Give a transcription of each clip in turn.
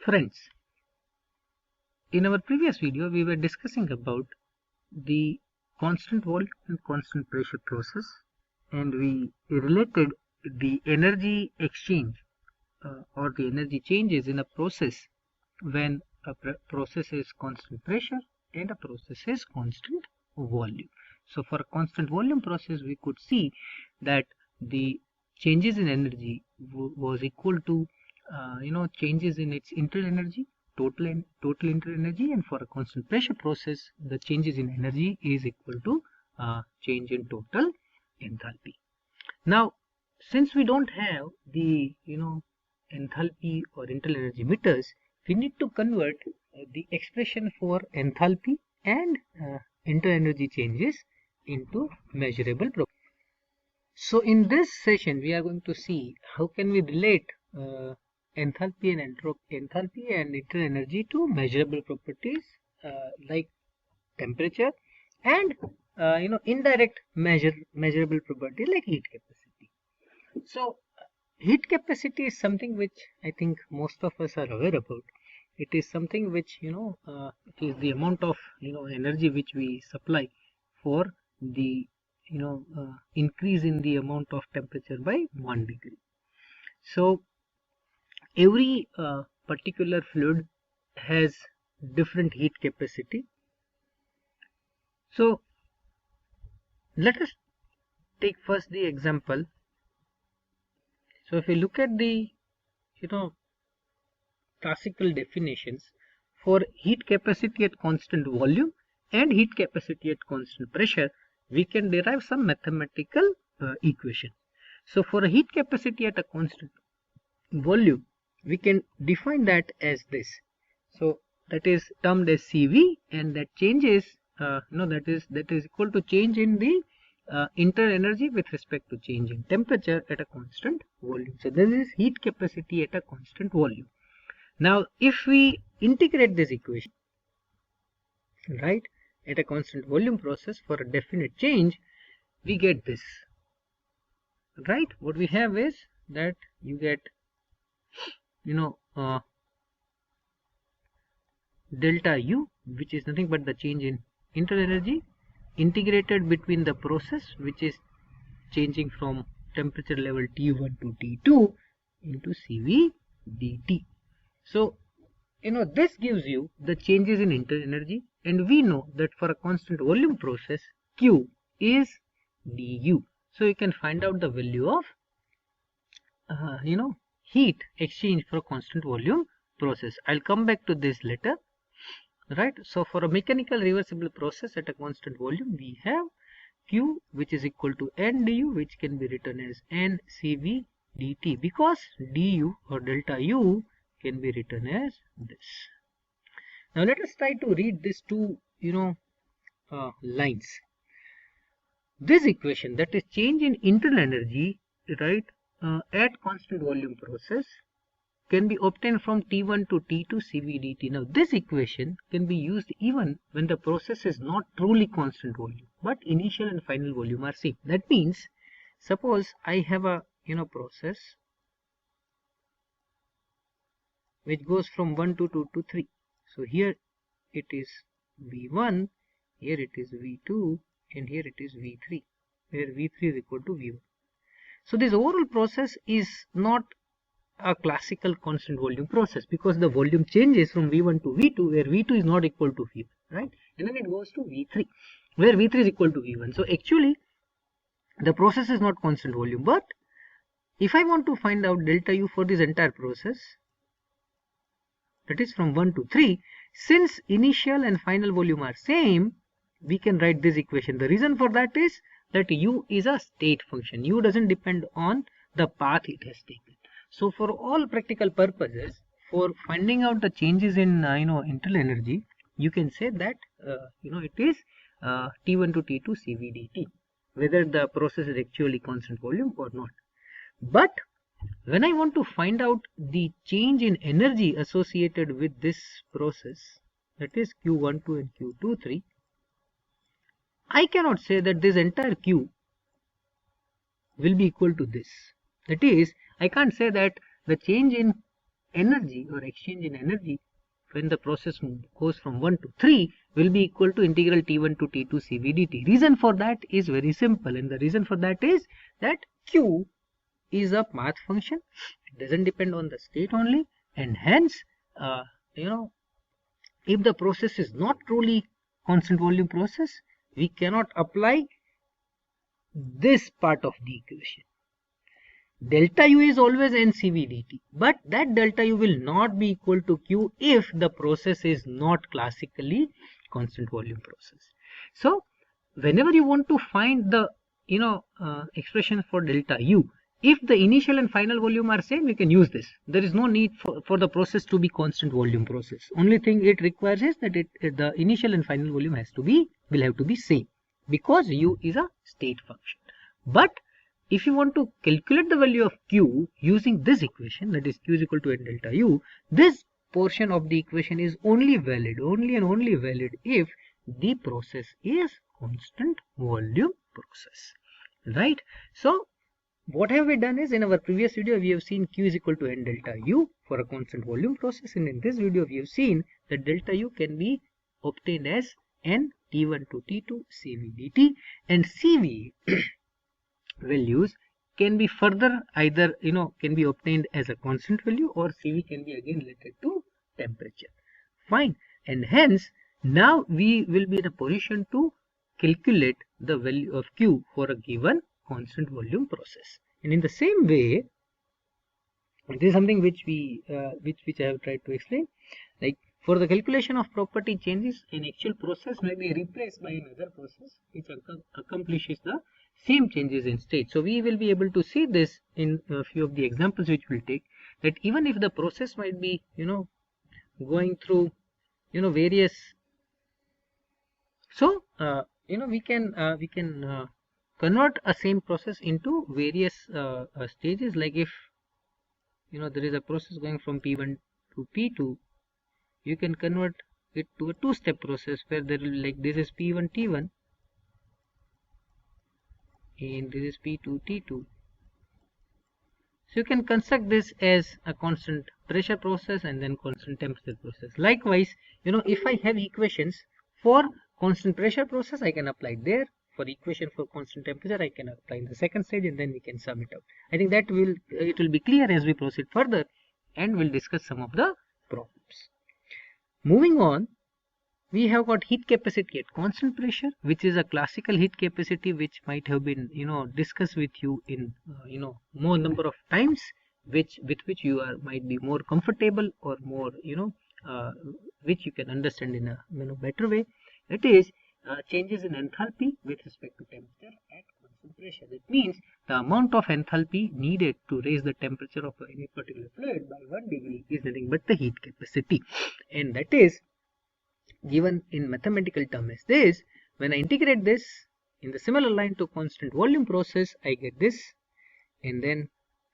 Friends, in our previous video we were discussing about the constant volume and constant pressure process, and we related the energy exchange or the energy changes in a process when a process is constant pressure and a process is constant volume. So for a constant volume process, we could see that the changes in energy was equal to changes in its internal energy, total internal energy, and for a constant pressure process, the changes in energy is equal to change in total enthalpy. Now, since we don't have the enthalpy or internal energy meters, we need to convert the expression for enthalpy and internal energy changes into measurable properties. So in this session, we are going to see how can we relate enthalpy and internal energy to measurable properties like temperature and indirect measurable properties like heat capacity. So heat capacity is something which I think most of us are aware about. It is something which it is the amount of energy which we supply for the increase in the amount of temperature by 1 degree. So every particular fluid has different heat capacity. So let us take first the example. So if we look at the classical definitions for heat capacity at constant volume and heat capacity at constant pressure, we can derive some mathematical equation. So for a heat capacity at a constant volume, we can define that as this. So that is termed as CV, and that changes that is equal to change in the internal energy with respect to change in temperature at a constant volume. So this is heat capacity at a constant volume. Now if we integrate this equation, right, at a constant volume process for a definite change, we get this, right? What we have is that you get delta U, which is nothing but the change in internal energy integrated between the process which is changing from temperature level T1 to T2 into CV dt. So this gives you the changes in internal energy, and we know that for a constant volume process Q is du. So you can find out the value of heat exchange for a constant volume process. I'll come back to this later, right? So for a mechanical reversible process at a constant volume, we have Q, which is equal to N du, which can be written as N CV dt, because du or delta U can be written as this. Now let us try to read these two lines. This equation, that is change in internal energy, right, at constant volume process, can be obtained from T1 to T2 CV dt. Now this equation can be used even when the process is not truly constant volume, but initial and final volume are same. That means, suppose I have a process which goes from 1 to 2 to 3. So here it is V1, here it is V2, and here it is V3, where V3 is equal to V1. So this overall process is not a classical constant volume process, because the volume changes from V1 to V2, where V2 is not equal to V1, right? And then it goes to V3, where V3 is equal to V1. So actually the process is not constant volume, but if I want to find out delta U for this entire process, that is from 1 to 3, since initial and final volume are same, we can write this equation. The reason for that is that U is a state function. U doesn't depend on the path it has taken. So for all practical purposes, for finding out the changes in internal energy, you can say that it is T1 to T2 CV dt, whether the process is actually constant volume or not. But when I want to find out the change in energy associated with this process, that is Q12 and Q23, I cannot say that this entire Q will be equal to this. That is, I can't say that the change in energy or exchange in energy when the process goes from 1 to 3 will be equal to integral T1 to T2 CV dt. Reason for that is very simple, and the reason for that is that Q is a path function. It doesn't depend on the state only, and hence if the process is not truly constant volume process, we cannot apply this part of the equation. Delta U is always NCV dt, but that delta U will not be equal to Q if the process is not classically constant volume process. So whenever you want to find the expression for delta U, if the initial and final volume are same, you can use this. There is no need for the process to be constant volume process. Only thing it requires is that the initial and final volume will have to be same, because U is a state function. But if you want to calculate the value of Q using this equation, that is Q is equal to N delta U, this portion of the equation is only valid if the process is constant volume process, right? So what have we done is, in our previous video we have seen Q is equal to N delta U for a constant volume process, and in this video we have seen that delta U can be obtained as N T1 to T2 CV dt, and CV values can be further either can be obtained as a constant value, or CV can be again related to temperature. Fine, and hence now we will be in a position to calculate the value of Q for a given constant volume process. And in the same way, this is something which I have tried to explain, like for the calculation of property changes, an actual process may be replaced by another process which accomplishes the same changes in state. So we will be able to see this in a few of the examples which we'll take, that even if the process might be going through various, so we can convert a same process into various stages. Like if there is a process going from P1 to P2, you can convert it to a two-step process where there will be like this is P1 T1 and this is P2 T2. So you can construct this as a constant pressure process and then constant temperature process. Likewise, if I have equations for constant pressure process, I can apply it there. For equation for constant temperature, I can apply in the second stage, and then we can sum it out. I think that it will be clear as we proceed further, and we'll discuss some of the problems. Moving on, we have got heat capacity at constant pressure, which is a classical heat capacity which might have been discussed with you in more number of times, with which you might be more comfortable, or more which you can understand in a better way. It is changes in enthalpy with respect to temperature at constant pressure. That means the amount of enthalpy needed to raise the temperature of any particular fluid by 1 degree is nothing but the heat capacity, and that is given in mathematical term as this. When I integrate this in the similar line to constant volume process, I get this, and then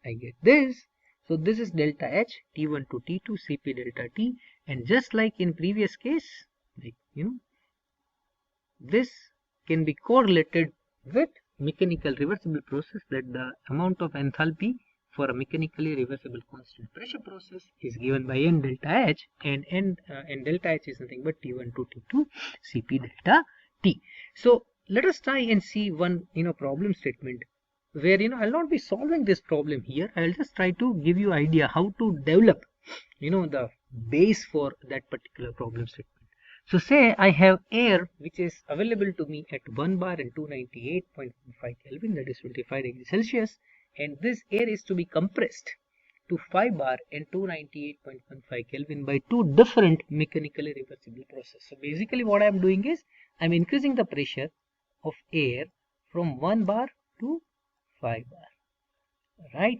I get this. So this is delta H T1 to T2 Cp delta T, and just like in previous case, like this can be correlated with mechanical reversible process, that the amount of enthalpy for a mechanically reversible constant pressure process is given by N delta H, and delta H is nothing but T1 to T2 Cp delta T. So let us try and see one problem statement where I'll not be solving this problem here. I'll just try to give you idea how to develop the base for that particular problem statement. So say I have air which is available to me at 1 bar and 298.5 Kelvin, that is 25 degrees Celsius, and this air is to be compressed to 5 bar and 298.15 Kelvin by two different mechanically reversible processes. So basically what I am doing is I am increasing the pressure of air from 1 bar to 5 bar, right?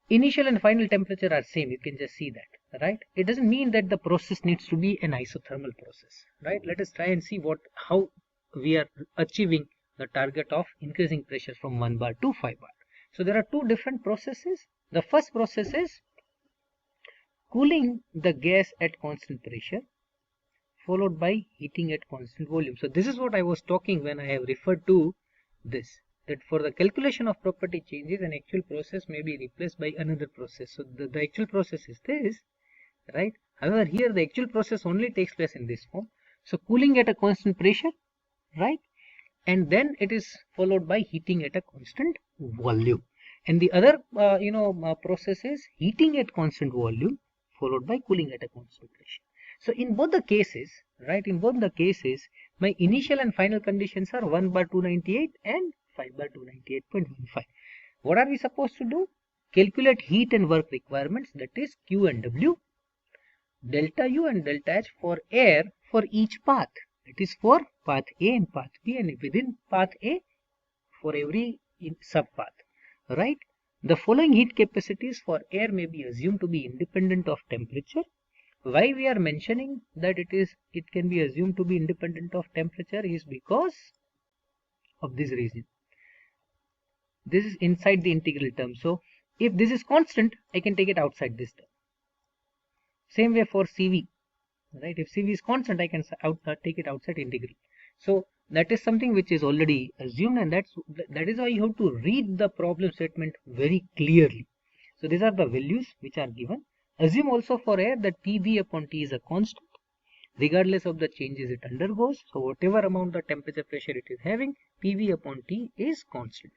Initial and final temperature are same, you can just see that, right? It doesn't mean that the process needs to be an isothermal process, right? Let us try and see how we are achieving the target of increasing pressure from 1 bar to 5 bar. So there are two different processes. The first process is cooling the gas at constant pressure followed by heating at constant volume. So this is what I was talking when I have referred to this, that for the calculation of property changes, an actual process may be replaced by another process. So the actual process is this, right? However, here the actual process only takes place in this form. So cooling at a constant pressure, right? And then it is followed by heating at a constant volume. And the other process is heating at constant volume followed by cooling at a constant pressure. So in both the cases, right, in both the cases, my initial and final conditions are 1 bar 298 and 5 bar 298.15. What are we supposed to do? Calculate heat and work requirements, that is Q and W, delta U and delta H for air for each path. That is for path A and path B, and within path A for every subpath, right? The following heat capacities for air may be assumed to be independent of temperature. Why we are mentioning that it can be assumed to be independent of temperature is because of this reason. This is inside the integral term. So if this is constant, I can take it outside this term. Same way for CV, right? If CV is constant, I can take it outside integral. So that is something which is already assumed, and that is why you have to read the problem statement very clearly. So these are the values which are given. Assume also for air that PV upon T is a constant regardless of the changes it undergoes. So whatever amount the temperature pressure it is having, PV upon T is constant.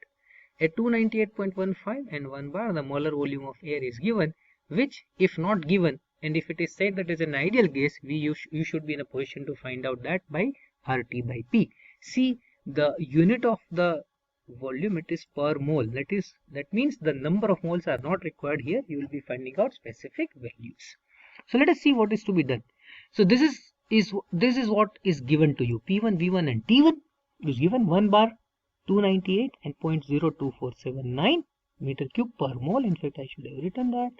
At 298.15 and 1 bar, the molar volume of air is given, which if not given, and if it is said that is an ideal case, you should be in a position to find out that by RT by P. See, the unit of the volume, it is per mole. That means the number of moles are not required here. You will be finding out specific values. So let us see what is to be done. So this is what is given to you. P1, V1 and T1 is given 1 bar 298 and 0.02479 meter cube per mole. In fact, I should have written that,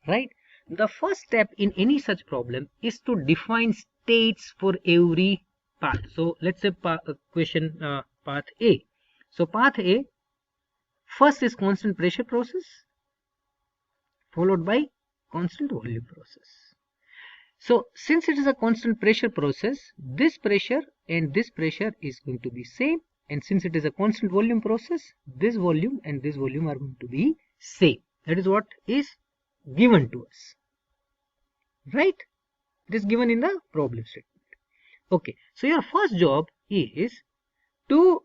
right? The first step in any such problem is to define states for every path. So let's say path A. So path A, first is constant pressure process followed by constant volume process. So since it is a constant pressure process, this pressure and this pressure is going to be same, and since it is a constant volume process, this volume and this volume are going to be same. That is what is given to us, right? It is given in the problem statement. Okay, so your first job is to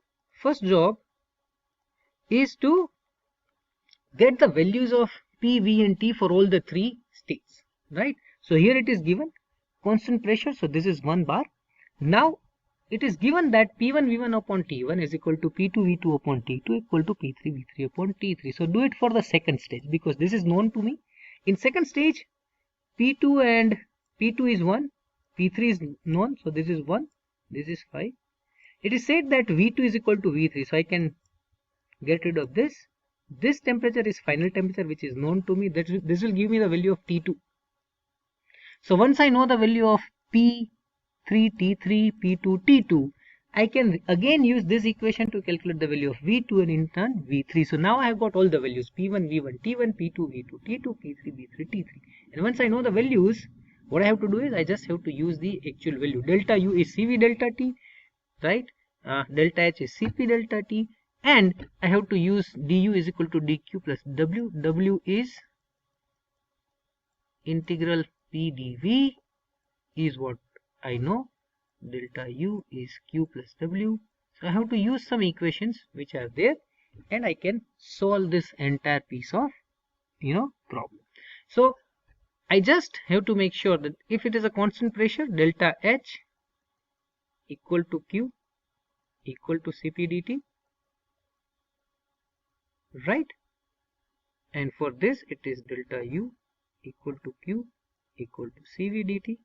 get the values of P, V and T for all the three states, right? So here it is given constant pressure, so this is 1 bar. Now it is given that P1 V1 upon T1 is equal to P2 V2 upon T2 equal to P3 V3 upon T3. So do it for the second stage because this is known to me. In second stage, P2 and P2 is 1, P3 is known, so this is 1, this is 5. It is said that V2 is equal to V3, so I can get rid of this. This temperature is final temperature which is known to me. This will give me the value of T2. So once I know the value of P3, T3, P2, T2, I can again use this equation to calculate the value of V2 and in turn V3. So now I have got all the values P1, V1, T1, P2, V2, T2, P3, V3, T3. And once I know the values, what I have to do is I just have to use the actual value. Delta U is CV delta T, right? Delta H is CP delta T, and I have to use du is equal to dq plus w. W is integral P dV is what I know. Delta U is q plus w. So I have to use some equations which are there, and I can solve this entire piece of problem. So I just have to make sure that if it is a constant pressure, delta H equal to Q equal to Cp dt, right? And for this it is delta U equal to Q equal to Cv dt.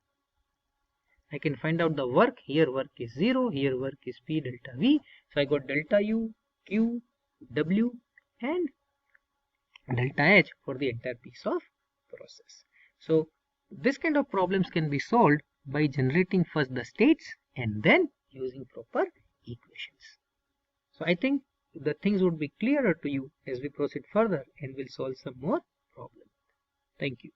I can find out the work. Here work is 0, here work is P delta V. So I got delta U, Q, W and delta H for the entire piece of process. So this kind of problems can be solved by generating first the states and then using proper equations. So I think the things would be clearer to you as we proceed further and we'll solve some more problems. Thank you.